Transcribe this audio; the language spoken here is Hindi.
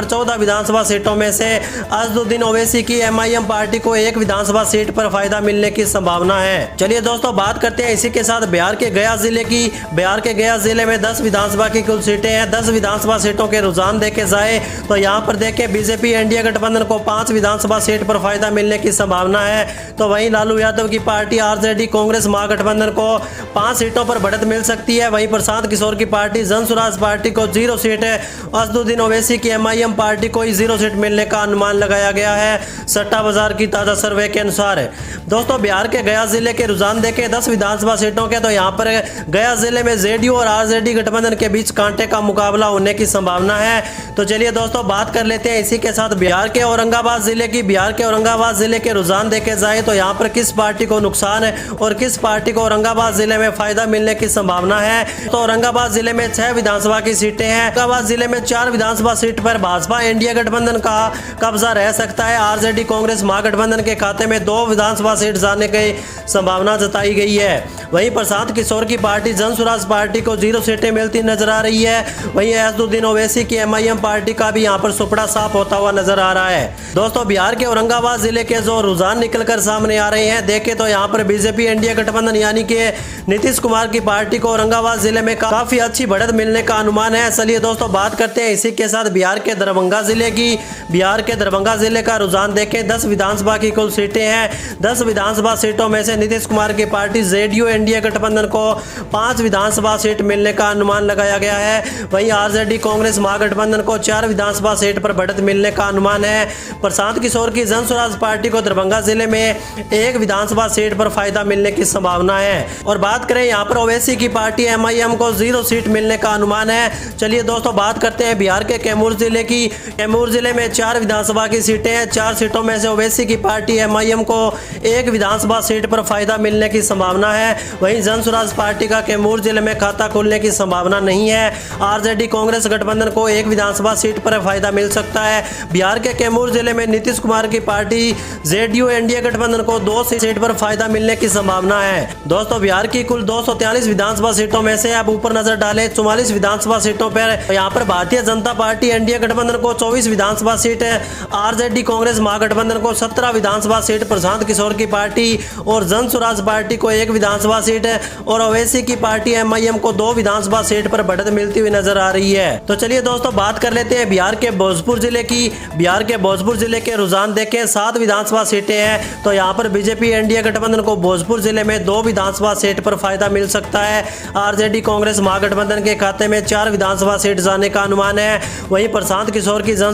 14 विधानसभा सीटों में से असदुद्दीन ओवैसी की एमआईएम पार्टी को एक विधानसभा सीट पर फायदा मिलने की संभावना है। चलिए दोस्तों बात करते हैं इसी के साथ बिहार के गया जिले की। बिहार के गया जिले में 10 विधानसभा की कुल सीटें हैं। 10 विधानसभा सीटों के रुझान देखे जाए तो यहाँ पर देखें बीजेपी एनडीए गठबंधन को 5 विधानसभा सीट पर फायदा मिलने की संभावना है। तो वहीं लालू यादव की पार्टी आरजेडी कांग्रेस महागठबंधन को 5 सीटों पर बढ़त मिल सकती है। वहीं प्रशांत किशोर की पार्टी जन स्वराज पार्टी को 0 सीट है। असदुद्दीन ओवैसी की एमआईएम पार्टी को 0 सीट मिलने का अनुमान लगाया गया है सट्टा बाजार की ताजा सर्वे के अनुसार। दोस्तों बिहार के गया जिले के रुझान देखें 10 विधानसभा सीटों के, तो यहाँ पर गया जिले में जेडीयू और आरजेडी गठबंधन के बीच कांटे का मुकाबला होने की संभावना है। तो चलिए दोस्तों बात कर लेते हैं इसी के साथ बिहार के औरंगाबाद जिले की। बिहार के औरंगाबाद जिले के रुझान देखे जाए तो यहाँ पर किस पार्टी को नुकसान है और किस पार्टी को औरंगाबाद जिले में फायदा मिलने की संभावना है। तो औरंगाबाद जिले में 6 विधानसभा की सीटें हैं। औरंगाबाद जिले में 4 विधानसभा सीट पर भाजपा एनडीए गठबंधन का कब्जा रह सकता है। आरजेडी कांग्रेस महागठबंधन के खाते में 2 विधानसभा सीट जाने की संभावना जताई गई है। वहीं प्रशांत किशोर की पार्टी जन स्वराज पार्टी को 0 सीटें मिलती नजर आ रही है। वहीं असदुद्दीन ओवैसी की एमआईएम पार्टी का भी यहाँ पर सुपड़ा साफ होता हुआ नजर आ रहा है। दोस्तों बिहार के औरंगाबाद जिले के जो रुझान निकलकर सामने आ रहे हैं देखें तो यहाँ पर बीजेपी एनडीए गठबंधन यानी कि नीतीश कुमार की पार्टी को औरंगाबाद जिले में काफी अच्छी बढ़त मिलने का अनुमान है। चलिए दोस्तों बात करते हैं इसी के साथ बिहार के दरभंगा जिले की। बिहार के दरभंगा जिले का रुझान देखें 10 विधानसभा की कुल सीटें हैं। 10 विधानसभा सीटों में से नीतीश कुमार की पार्टी जेडीयू एनडीए गठबंधन को 5 विधानसभा सीट मिलने का अनुमान लगाया गया है। वहीं आरजेडी कांग्रेस महागठबंधन को 4 विधानसभा सीट पर बढ़त मिलने का अनुमान है। प्रशांत किशोर की जन स्वराज पार्टी को दरभंगा जिले में 1 विधानसभा सीट पर फायदा मिलने की संभावना है। और बात करें यहाँ पर ओवैसी की पार्टी एमआईएम को 0 सीट मिलने का अनुमान है। चलिए दोस्तों बात करते हैं बिहार के कैमूर जिले की। कैमूर जिले में 4 विधानसभा की सीटें हैं। 4 सीटों में से ओवैसी की पार्टी एमआईएम को 1 विधानसभा सीट पर फायदा मिलने की संभावना है। वहीं जन स्वराज पार्टी का कैमूर जिले में खाता खुलने की संभावना नहीं है। आरजेडी कांग्रेस गठबंधन को 1 विधानसभा सीट पर फायदा मिल सकता है। बिहार के कैमूर जिले में नीतीश कुमार की पार्टी जेडीयू एनडीए गठबंधन को 2 सीट पर फायदा मिलने की संभावना है। दोस्तों बिहार की कुल 243 विधानसभा सीटों में से अब ऊपर नजर डालें 44 विधानसभा सीटों पर यहाँ पर भारतीय जनता पार्टी एनडीए गठबंधन को 24 विधानसभा सीट है। आरजेडी कांग्रेस महागठबंधन को 17 विधानसभा सीट, प्रशांत किशोर की पार्टी और जन स्वराज पार्टी को 1 विधानसभा सीट है और ओवैसी की पार्टी एमआईएम को 2 विधानसभा सीट पर बढ़त मिलती हुई नजर आ रही है। तो चलिए दोस्तों बात कर लेते हैं बिहार के भोजपुर जिले की। बिहार के भोजपुर जिले के रुझान देखें 7 विधानसभा सीटें हैं। तो यहाँ पर बीजेपी एनडीए गठबंधन को भोजपुर जिले में 2 विधानसभा सीट पर फायदा मिल सकता है। आरजेडी कांग्रेस महागठबंधन के खाते में 4 विधानसभा सीट जाने का अनुमान है। वहीं प्रशांत किशोर की जन